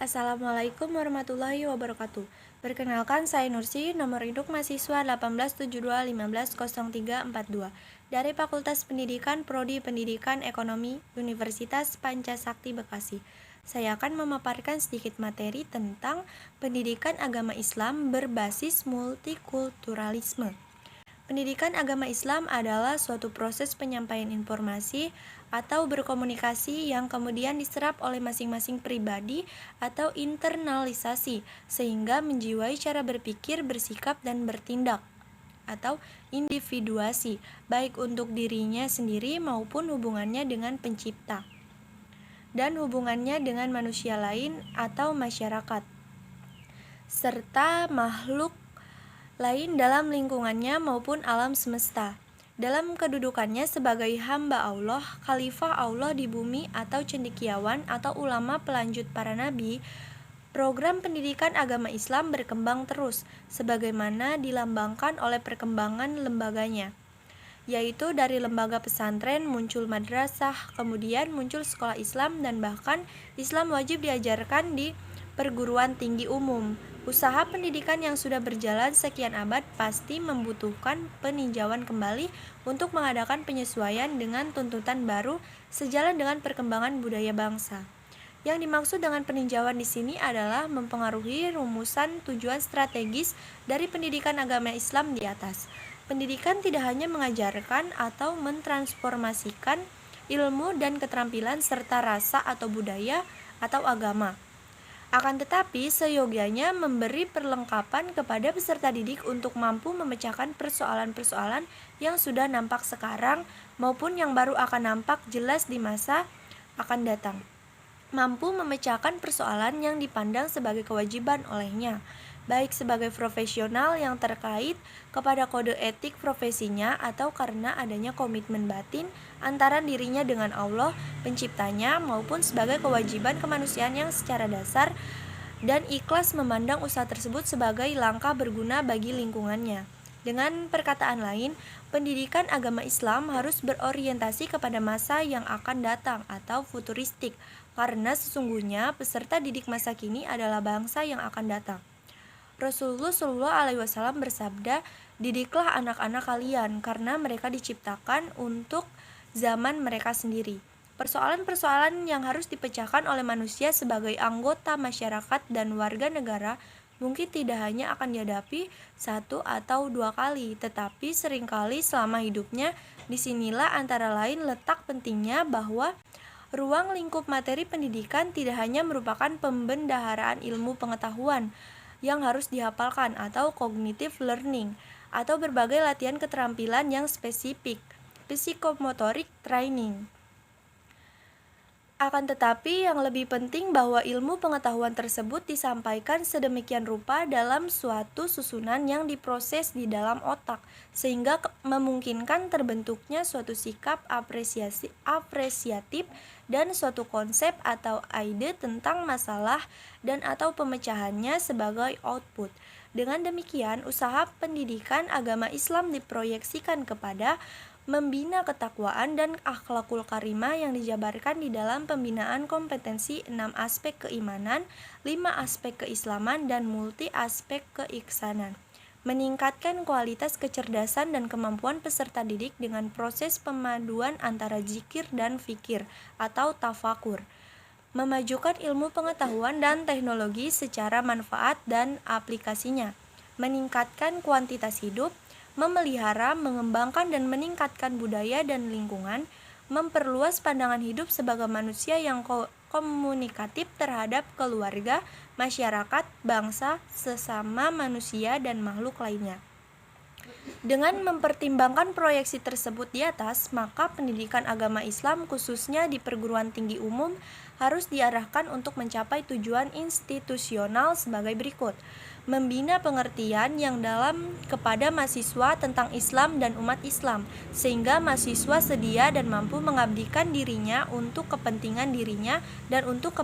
Assalamualaikum warahmatullahi wabarakatuh. Perkenalkan, saya Nursi, nomor induk mahasiswa 1872150342 dari Fakultas Pendidikan Prodi Pendidikan Ekonomi Universitas Pancasakti Bekasi. Saya akan memaparkan sedikit materi tentang pendidikan agama Islam berbasis multikulturalisme. Pendidikan agama Islam adalah suatu proses penyampaian informasi atau berkomunikasi yang kemudian diserap oleh masing-masing pribadi atau internalisasi sehingga menjiwai cara berpikir, bersikap, dan bertindak atau individuasi baik untuk dirinya sendiri maupun hubungannya dengan pencipta dan hubungannya dengan manusia lain atau masyarakat serta makhluk lain dalam lingkungannya maupun alam semesta. Dalam kedudukannya sebagai hamba Allah, khalifah Allah di bumi atau cendekiawan atau ulama pelanjut para nabi, program pendidikan agama Islam berkembang terus sebagaimana dilambangkan oleh perkembangan lembaganya, yaitu dari lembaga pesantren muncul madrasah, kemudian muncul sekolah Islam, dan bahkan Islam wajib diajarkan di perguruan tinggi umum. Usaha pendidikan yang sudah berjalan sekian abad pasti membutuhkan peninjauan kembali untuk mengadakan penyesuaian dengan tuntutan baru sejalan dengan perkembangan budaya bangsa. Yang dimaksud dengan peninjauan di sini adalah mempengaruhi rumusan tujuan strategis dari pendidikan agama Islam di atas. Pendidikan tidak hanya mengajarkan atau mentransformasikan ilmu dan keterampilan serta rasa atau budaya atau agama. Akan tetapi, seyogianya memberi perlengkapan kepada peserta didik untuk mampu memecahkan persoalan-persoalan yang sudah nampak sekarang maupun yang baru akan nampak jelas di masa akan datang. Mampu memecahkan persoalan yang dipandang sebagai kewajiban olehnya, baik sebagai profesional yang terkait kepada kode etik profesinya atau karena adanya komitmen batin antara dirinya dengan Allah penciptanya maupun sebagai kewajiban kemanusiaan yang secara dasar dan ikhlas memandang usaha tersebut sebagai langkah berguna bagi lingkungannya. Dengan perkataan lain, pendidikan agama Islam harus berorientasi kepada masa yang akan datang atau futuristik, karena sesungguhnya peserta didik masa kini adalah bangsa yang akan datang. Rasulullah SAW bersabda, "Didiklah anak-anak kalian karena mereka diciptakan untuk zaman mereka sendiri." Persoalan-persoalan yang harus dipecahkan oleh manusia sebagai anggota masyarakat dan warga negara mungkin tidak hanya akan dihadapi satu atau dua kali, tetapi seringkali selama hidupnya. Disinilah antara lain letak pentingnya bahwa ruang lingkup materi pendidikan tidak hanya merupakan pembendaharaan ilmu pengetahuan yang harus dihafalkan atau cognitive learning atau berbagai latihan keterampilan yang spesifik, psikomotorik training. Akan tetapi yang lebih penting bahwa ilmu pengetahuan tersebut disampaikan sedemikian rupa dalam suatu susunan yang diproses di dalam otak sehingga memungkinkan terbentuknya suatu sikap apresiatif dan suatu konsep atau ide tentang masalah dan atau pemecahannya sebagai output. Dengan demikian, usaha pendidikan agama Islam diproyeksikan kepada membina ketakwaan dan akhlakul karimah yang dijabarkan di dalam pembinaan kompetensi 6 aspek keimanan, 5 aspek keislaman, dan multi aspek keiksanan. Meningkatkan kualitas kecerdasan dan kemampuan peserta didik dengan proses pemaduan antara zikir dan fikir atau tafakur. Memajukan ilmu pengetahuan dan teknologi secara manfaat dan aplikasinya. Meningkatkan kuantitas hidup, memelihara, mengembangkan dan meningkatkan budaya dan lingkungan, memperluas pandangan hidup sebagai manusia yang komunikatif terhadap keluarga, masyarakat, bangsa, sesama manusia, dan makhluk lainnya. Dengan mempertimbangkan proyeksi tersebut di atas, maka pendidikan agama Islam khususnya di perguruan tinggi umum harus diarahkan untuk mencapai tujuan institusional sebagai berikut. membina pengertian yang dalam kepada mahasiswa tentang Islam dan umat Islam, sehingga mahasiswa sedia dan mampu mengabdikan dirinya untuk kepentingan dirinya dan untuk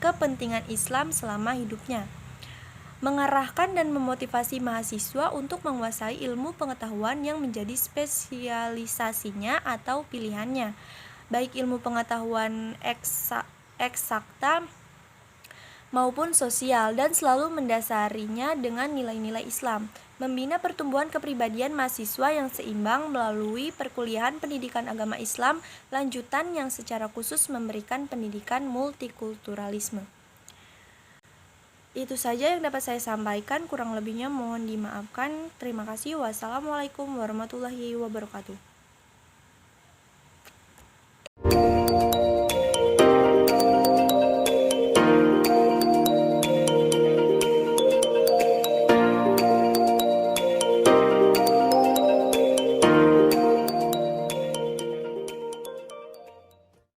kepentingan Islam selama hidupnya. Mengarahkan dan memotivasi mahasiswa untuk menguasai ilmu pengetahuan yang menjadi spesialisasinya atau pilihannya, baik ilmu pengetahuan eksakta maupun sosial, dan selalu mendasarinya dengan nilai-nilai Islam. Membina pertumbuhan kepribadian mahasiswa yang seimbang melalui perkuliahan pendidikan agama Islam lanjutan yang secara khusus memberikan pendidikan multikulturalisme. Itu saja yang dapat saya sampaikan, kurang lebihnya mohon dimaafkan. Terima kasih. Wassalamualaikum warahmatullahi wabarakatuh.